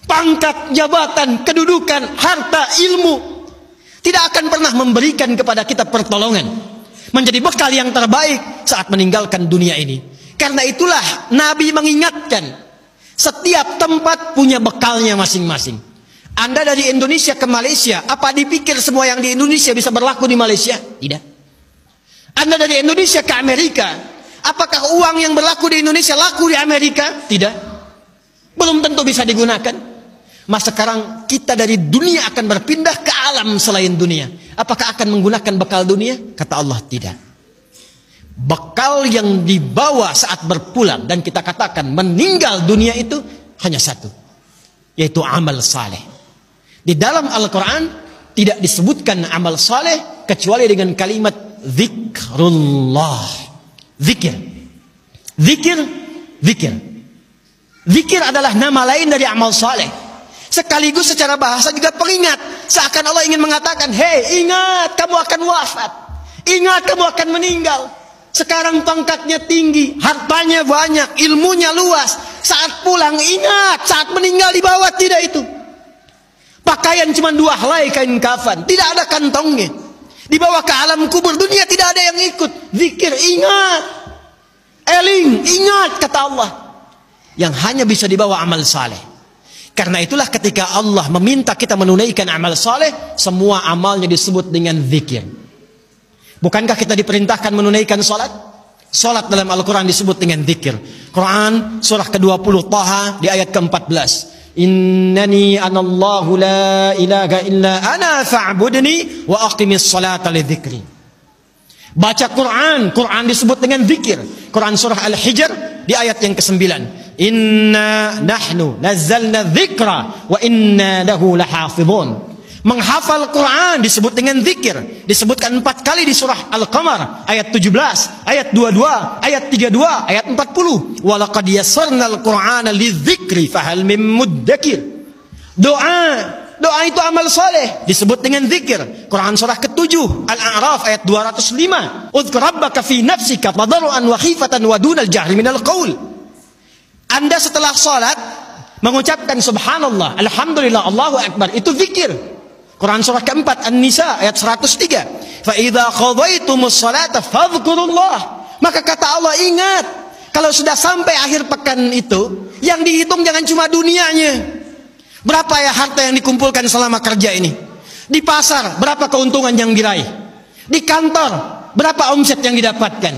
pangkat, jabatan, kedudukan, harta, ilmu, tidak akan pernah memberikan kepada kita pertolongan, menjadi bekal yang terbaik saat meninggalkan dunia ini. Karena itulah Nabi mengingatkan, setiap tempat punya bekalnya masing-masing. Anda dari Indonesia ke Malaysia, apa dipikir semua yang di Indonesia bisa berlaku di Malaysia? Tidak. Anda dari Indonesia ke Amerika, apakah uang yang berlaku di Indonesia laku di Amerika? Tidak. Belum tentu bisa digunakan. Mas sekarang kita dari dunia akan berpindah ke alam selain dunia. Apakah akan menggunakan bekal dunia? Kata Allah, tidak. Bekal yang dibawa saat berpulang dan kita katakan meninggal dunia itu hanya satu, yaitu amal saleh. Di dalam Al-Quran tidak disebutkan amal saleh kecuali dengan kalimat zikrullah. Zikir. Zikir. Zikir. Zikir adalah nama lain dari amal saleh. Sekaligus secara bahasa juga pengingat. Seakan Allah ingin mengatakan, hei, ingat kamu akan wafat. Ingat kamu akan meninggal. Sekarang pangkatnya tinggi, hartanya banyak, ilmunya luas. Saat pulang ingat, saat meninggal dibawa tidak itu. Pakaian cuma 2 helai kain kafan, tidak ada kantongnya. Dibawa ke alam kubur, dunia tidak ada yang ikut. Zikir, ingat. Eling, ingat, kata Allah. Yang hanya bisa dibawa amal saleh. Karena itulah ketika Allah meminta kita menunaikan amal saleh, semua amalnya disebut dengan zikir. Bukankah kita diperintahkan menunaikan salat? Salat dalam Al-Quran disebut dengan zikir. Quran surah ke-20 Taha di ayat ke-14. Innani anallahu la ilaha illa ana fa'budni wa aqimis salata li dzikri. Baca Quran, Quran disebut dengan zikir. Quran surah Al-Hijr di ayat yang ke-9. Inna nahnu nazzalna dzikra wa inna lahu lahafizun. Menghafal Quran disebut dengan zikir. Disebutkan 4 kali di surah Al-Qamar ayat 17, ayat 22, ayat 32, ayat 40. Walaqad yassarnal Qur'ana lidzikri fahal mim muddakir. Doa itu amal saleh disebut dengan zikir. Quran surah ke-7 Al-A'raf ayat 205. Udzkur rabbaka fi nafsika tadarruan wa khifatan wa dunal jahri minal qaul. Anda setelah salat mengucapkan subhanallah, alhamdulillah, Allahu akbar, itu zikir. Quran surah ke-4 An-Nisa ayat 103. Fa idza qadaytumus salata fadhkurullah. Maka kata Allah, ingat, kalau sudah sampai akhir pekan itu, yang dihitung jangan cuma dunianya. Berapa ya harta yang dikumpulkan selama kerja ini? Di pasar berapa keuntungan yang diraih? Di kantor berapa omset yang didapatkan?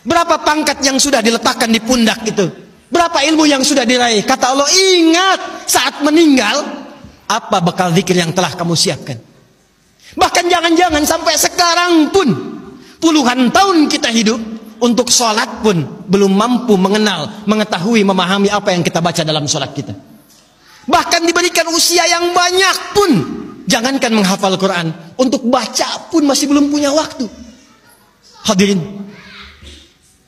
Berapa pangkat yang sudah diletakkan di pundak itu? Berapa ilmu yang sudah diraih? Kata Allah, ingat saat meninggal apa bekal zikir yang telah kamu siapkan. Bahkan jangan-jangan sampai sekarang pun puluhan tahun kita hidup, untuk sholat pun belum mampu mengenal, mengetahui, memahami apa yang kita baca dalam sholat kita. Bahkan diberikan usia yang banyak pun, jangankan menghafal Quran, untuk baca pun masih belum punya waktu. Hadirin,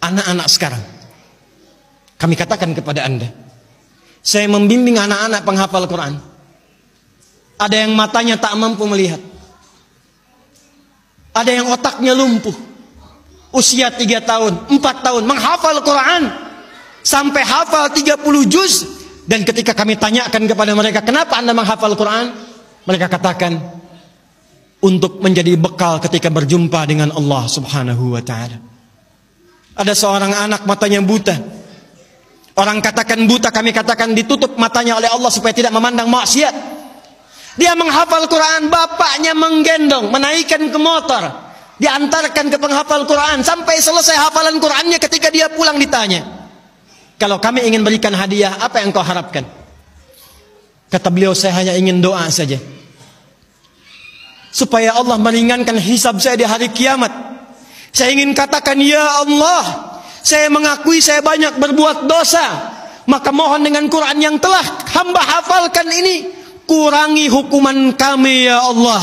anak-anak sekarang, kami katakan kepada Anda, saya membimbing anak-anak penghafal Quran. Ada yang matanya tak mampu melihat. Ada yang otaknya lumpuh. Usia 3 tahun, 4 tahun, menghafal Quran. Sampai hafal 30 juz. Dan ketika kami tanyakan kepada mereka, kenapa Anda menghafal Quran? Mereka katakan, untuk menjadi bekal ketika berjumpa dengan Allah subhanahu wa ta'ala. Ada seorang anak matanya buta. Orang katakan buta, kami katakan ditutup matanya oleh Allah supaya tidak memandang maksiat. Dia menghafal Quran, bapaknya menggendong, menaikkan ke motor, diantarkan ke penghafal Quran, sampai selesai hafalan Qurannya. Ketika dia pulang ditanya, kalau kami ingin berikan hadiah, apa yang kau harapkan? Kata beliau, saya hanya ingin doa saja, supaya Allah meringankan hisab saya di hari kiamat. Saya ingin katakan, ya Allah, saya mengakui saya banyak berbuat dosa, maka mohon dengan Quran yang telah hamba hafalkan ini, kurangi hukuman kami ya Allah,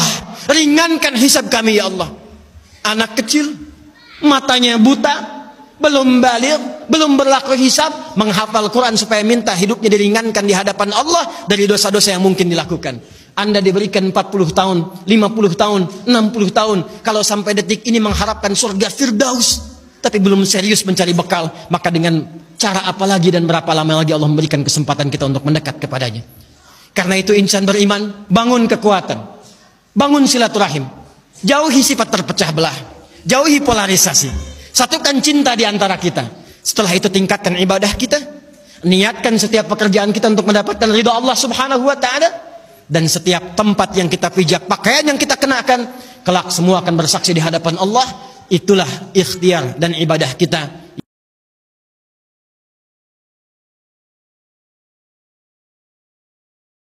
ringankan hisab kami ya Allah. Anak kecil, matanya buta, belum baligh, belum berlaku hisab, menghafal Quran supaya minta hidupnya diringankan di hadapan Allah dari dosa-dosa yang mungkin dilakukan. Anda diberikan 40 tahun, 50 tahun, 60 tahun, kalau sampai detik ini mengharapkan surga Firdaus, tapi belum serius mencari bekal, maka dengan cara apa lagi dan berapa lama lagi Allah memberikan kesempatan kita untuk mendekat kepadanya? Karena itu insan beriman, bangun kekuatan, bangun silaturahim, jauhi sifat terpecah belah, jauhi polarisasi, satukan cinta di antara kita. Setelah itu tingkatkan ibadah kita, niatkan setiap pekerjaan kita untuk mendapatkan ridha Allah Subhanahu wa taala, dan setiap tempat yang kita pijak, pakaian yang kita kenakan, kelak semua akan bersaksi di hadapan Allah. Itulah ikhtiar dan ibadah kita